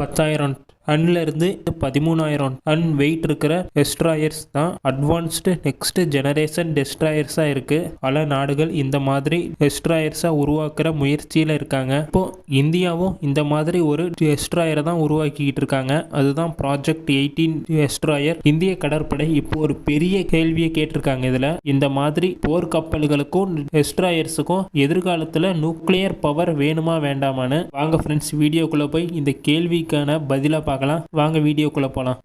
10,000 டன்ல இருந்து 13,000 ton wait இருக்கிற destroyers தான் அட்வான்ஸ்டு நெக்ஸ்ட் ஜெனரேஷன் டெஸ்ட்ராயர்ஸாக இருக்கு. பல நாடுகள் இந்த மாதிரி டெஸ்ட்ராயர்ஸாக உருவாக்குற முயற்சியில் இருக்காங்க. இப்போ இந்தியாவும் இந்த மாதிரி ஒரு டெஸ்ட்ராயரை தான் உருவாக்கிட்டு இருக்காங்க. அதுதான் ப்ராஜெக்ட் 18 டெஸ்ட்ராயர். இந்திய கடற்படை இப்போ ஒரு பெரிய கேள்வியை கேட்டிருக்காங்க. இதுல இந்த மாதிரி போர்க்கப்பல்களுக்கும் டெஸ்ட்ராயர்ஸுக்கும் எதிர்காலத்தில் நியூக்ளியர் பவர் வேணுமா வேண்டாமான்னு வாங்க ஃப்ரெண்ட்ஸ் வீடியோக்குள்ள போய் இந்த கேள்விக்கான பதிலாக பார்க்கலாம். வாங்க வீடியோக்குள்ள போலாம்.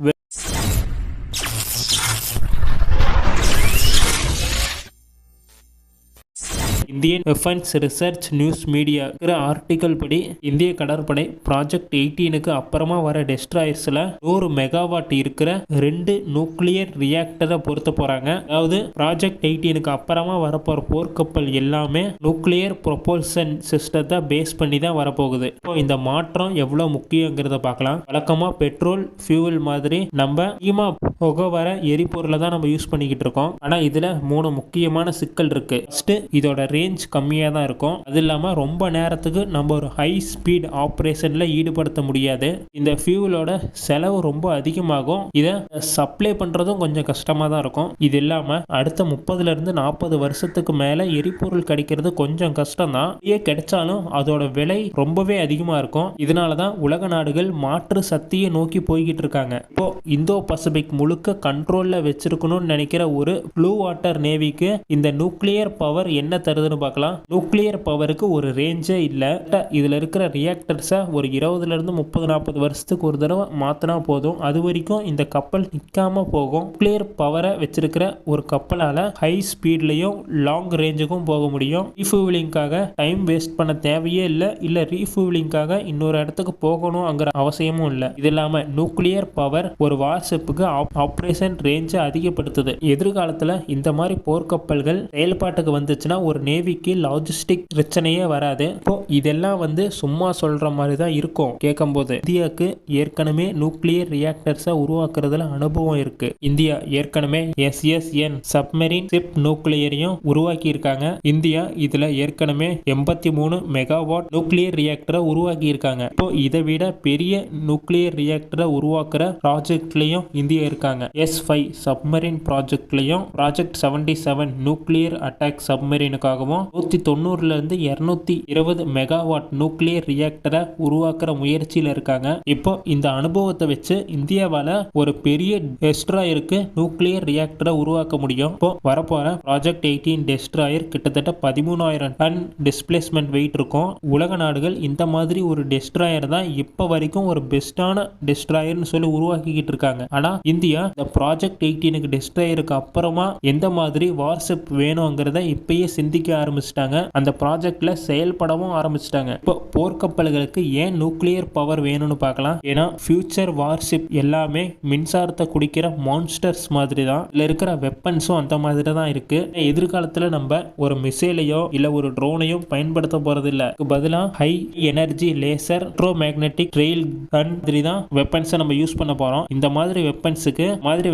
Indian defence research news media article படி இந்திய கடற்படை ப்ராஜெக்ட் 18க்கு அப்புறமா வர டெஸ்ட்ராயர்ஸ்ல 100 மெகாவாட் இருக்கிற 2 நியூக்ளியர் ரியாக்டரை பொருத்த போறாங்க. அதாவது ப்ராஜெக்ட் 18க்கு அப்புறமா வரப்போற போர்க்கப்பல் எல்லாமே நியூக்ளியர் ப்ரொபல்ஷன் சிஸ்டத்தை பேஸ் பண்ணி தான் வரப்போகுது. இப்போ இந்த மாற்றம் எவ்வளவு முக்கியங்கிறத பார்க்கலாம். வழக்கமா பெட்ரோல் ஃபியூவல் மாதிரி நம்ம புகை வர எரிபொருளை தான் நம்ம யூஸ் பண்ணிக்கிட்டு இருக்கோம். ஆனா இதுல 3 முக்கியமான சிக்கல் இருக்கு. ஃபர்ஸ்ட், இதோட ரேஞ்ச் கம்மியாக தான் இருக்கும். அது இல்லாமல் ரொம்ப நேரத்துக்கு நம்ம ஒரு ஹை ஸ்பீட் ஆப்ரேஷனில் ஈடுபடுத்த முடியாது. இந்த ஃபியூவலோட செலவு ரொம்ப அதிகமாகும். இதை சப்ளை பண்ணுறதும் கொஞ்சம் கஷ்டமாக தான் இருக்கும். இது இல்லாமல் அடுத்த 30லேருந்து 40 வருஷத்துக்கு மேலே எரிபொருள் கிடைக்கிறது கொஞ்சம் கஷ்டம் தான். கிடைச்சாலும் அதோட விலை ரொம்பவே அதிகமாக இருக்கும். இதனால தான் உலக நாடுகள் மாற்று சக்தியை நோக்கி போய்கிட்டு இருக்காங்க. இப்போ இந்தோ பசிபிக் முழுக்க கண்ட்ரோலில் வச்சிருக்கணும்னு நினைக்கிற ஒரு ப்ளூ வாட்டர் நேவிக்கு இந்த நியூக்ளியர் பவர் என்ன தருதுன்னு பார்க்கலாம். நியூக்ளியர் பவருக்கு ஒரு ரேஞ்சே இல்லை. இதுல இருக்கிற ரியாக்டர்ஸை ஒரு 20லேருந்து 30-40 வருஷத்துக்கு ஒரு தடவை மாத்தினா போதும். அது வரைக்கும் இந்த கப்பல் நிற்காம போகும். நியூக்ளியர் பவரை வச்சிருக்கிற ஒரு கப்பலால ஹை ஸ்பீட்லையும் லாங் ரேஞ்சுக்கும் போக முடியும். ரீஃபியூவலிங்காக டைம் வேஸ்ட் பண்ண தேவையே இல்லை. இல்லை ரீஃபியூவலிங்காக இன்னொரு இடத்துக்கு போகணுங்கிற அவசியமும் இல்லை. இது இல்லாமல் நியூக்ளியர் பவர் ஒரு வார்ஷிப்புக்கு ஆப்ரேஷன் ரேஞ்சை அதிகப்படுத்துது. எதிர்காலத்தில் இந்த மாதிரி போர்க்கப்பல்கள் செயல்பாட்டுக்கு வந்துச்சுன்னா ஒரு நேவிக்கு லாஜிஸ்டிக் பிரச்சனையே வராது. இப்போ இதெல்லாம் சும்மா சொல்ற மாதிரி தான் இருக்கும் கேட்கும்போது. இந்தியாவுக்கு ஏற்கனவே நியூக்ளியர் ரியாக்டர்ஸை உருவாக்குறதுல அனுபவம் இருக்கு. இந்தியா ஏற்கனவே SSN சப்மரீன் ஷிப் நியூக்ளியரையும் உருவாக்கி இருக்காங்க. இந்தியா இதுல ஏற்கனவே 83 மெகாவாட் நியூக்ளியர் ரியாக்டரை உருவாக்கி இருக்காங்க. இப்போ இதை விட பெரிய நியூக்ளியர் ரியாக்டரை உருவாக்குற ப்ராஜெக்ட்லயும் இந்தியா இருக்காங்க. S5 சப்மரீன் ப்ராஜெக்ட்லயும் ப்ராஜெக்ட் 77 நியூக்ளியர் அட்டாக் சப்மரீனுக்காகவும் 190லேருந்து 220 மெகாவாட் நியூக்ளியர் ரியாக்டரை உருவாக்குற முயற்சியில் இருக்காங்க. இப்போ இந்த அனுபவத்தை வச்சு இந்தியாவால ஒரு பெரிய டெஸ்ட்ராயருக்கு நியூக்ளியர் ரியாக்டரை உருவாக்க முடியும். இப்போ வரப்போற ப்ராஜெக்ட் 18 டெஸ்ட்ராயர் கிட்டத்தட்ட 13,000 டன் டிஸ்பிளேஸ்மெண்ட் வெயிட் இருக்கும். உலக நாடுகள் இந்த மாதிரி ஒரு டெஸ்ட்ராயர் தான் இப்ப வரைக்கும் ஒரு பெஸ்டான டெஸ்ட்ராயர்னு சொல்லி உருவாக்கிக்கிட்டு இருக்காங்க. ஆனா இந்தியா இந்த ப்ராஜெக்ட் 18க்கு டெஸ்ட்ராயருக்கு அப்புறமா எந்த மாதிரி வார்ஷிப் வேணுங்கிறத இப்பயே சிந்திக்க ஆரம்பிச்சிட்டாங்க. அந்த ப்ராஜெக்ட்ல செயல்படவும் ஆரம்பிச்சிட்டாங்க. இப்போ போர்க்கப்பல்களுக்கு ஏன் நியூக்ளியர் பவர் வேணும்னு பார்க்கலாம். ஏன்னா ஃபியூச்சர் வார்ஷிப் எல்லாமே மின்சாரத்தை குடிக்கிற மான்ஸ்டர்ஸ் மாதிரி தான். இதுல இருக்கிற வெப்பன்ஸும் அந்த மாதிரி தான் இருக்கு. எதிர்காலத்துல நம்ம ஒரு மிசைலையோ இல்ல ஒரு ட்ரோனையோ பயன்படுத்த போறது இல்ல. பதிலாக high energy laser electromagnetic rail gun மாதிரி தான் வெப்பன்ஸை நம்ம யூஸ் பண்ண போறோம். இந்த மாதிரி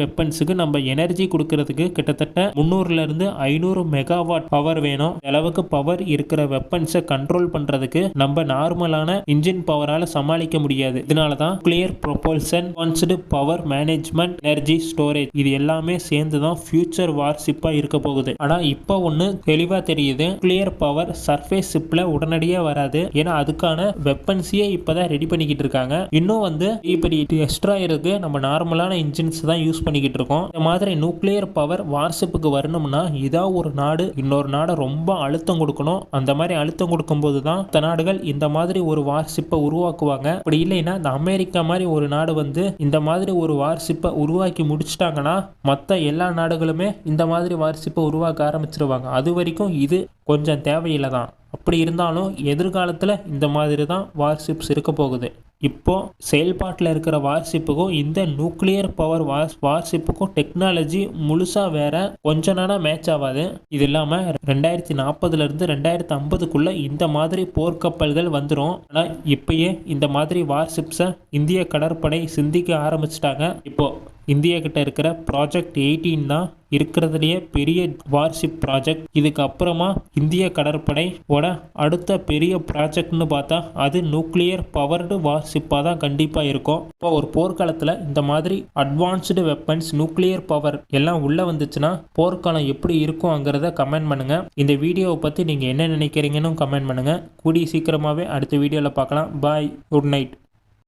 வெப்பன்ஸுக்கு நம்ம எனர்ஜி கொடுக்கறதுக்கு கிட்டத்தட்ட 300லேருந்து 500 மெகாவாட் பவர் வேணும். அளவுக்கு பவர் இருக்கிற வெப்பன்ஸை கண்ட்ரோல் பண்றதுக்கு நம்ம நார்மலான இன்ஜின் பவரால சமாளிக்க முடியாது. இதனால தான் nuclear propulsion, advanced power management, energy storage இது எல்லாமே சேர்ந்து தான் ஃபியூச்சர் வார்ஷிப்பா இருக்க போகுது. ஆனா இப்போ ஒண்ணு தெளிவா தெரியுது. நியூக்ளியர் பவர் சர்ஃபேஸ் ஷிப்ல உடனடியாக வராது. ஏன்னா அதுக்கான வெப்பன்ஸையே இப்பதான் ரெடி பண்ணிக்கிட்டு இருக்காங்க. இன்னும் இப்படி டெஸ்ட்ராயருக்கு நம்ம நார்மலான இன்ஜின்ஸ் தான் யூஸ் பண்ணிக்கிட்டு இருக்கோம். இந்த மாதிரி நியூக்ளியர் பவர் வார்ஷிப்புக்கு வரணும்னா இதா ஒரு நாடு இன்னொரு நாடு ரொம்ப அழுத்தம் கொடுக்கணும். அந்த மாதிரி அழுத்தம் கொடுக்கும் போது தான் மற்ற நாடுகள் இந்த மாதிரி ஒரு வார்ஷிப்பை உருவாக்குவாங்க. அப்படி இல்லைன்னா இந்த அமெரிக்கா மாதிரி ஒரு நாடு இந்த மாதிரி ஒரு வார்ஷிப்பை உருவாக்கி முடிச்சிட்டாங்கன்னா மற்ற எல்லா நாடுகளுமே இந்த மாதிரி வார்ஷிப்பை உருவாக்க ஆரம்பிச்சிருவாங்க. அது வரைக்கும் இது கொஞ்சம் தேவையில்லை தான். அப்படி இருந்தாலும் எதிர்காலத்தில் இந்த மாதிரி தான் வார்ஷிப்ஸ் இருக்க போகுது. இப்போ செயல்பாட்டில் இருக்கிற வார்ஷிப்புக்கும் இந்த நியூக்ளியர் பவர் வார்ஷிப்புக்கும் டெக்னாலஜி முழுசா வேற, கொஞ்ச நேரம் மேட்ச் ஆகாது. இது இல்லாமல் 2040லேருந்து 2050க்குள்ள இந்த மாதிரி போர்க்கப்பல்கள் வந்துடும். ஆனால் இப்பயே இந்த மாதிரி வார்ஷிப்ஸை இந்திய கடற்படை சிந்திக்க ஆரம்பிச்சிட்டாங்க. இப்போ இந்தியா கிட்ட இருக்கிற ப்ராஜெக்ட் 18 தான் இருக்கிறதுலையே பெரிய வார்ஷிப் ப்ராஜெக்ட். இதுக்கு அப்புறமா இந்திய கடற்படையோட அடுத்த பெரிய ப்ராஜெக்ட்னு பார்த்தா அது நியூக்ளியர் பவர்டு வார்ஷிப்பாக தான் கண்டிப்பாக இருக்கும். இப்போ ஒரு போர்க்காலத்தில் இந்த மாதிரி அட்வான்ஸ்டு வெப்பன்ஸ் நியூக்ளியர் பவர் எல்லாம் உள்ளே வந்துச்சுன்னா போர்க்காலம் எப்படி இருக்கும்ங்கிறத கமெண்ட் பண்ணுங்கள். இந்த வீடியோவை பற்றி நீங்கள் என்ன நினைக்கிறீங்கன்னு கமெண்ட் பண்ணுங்கள். கூடிய சீக்கிரமாகவே அடுத்த வீடியோவில் பார்க்கலாம். பாய், குட் நைட்.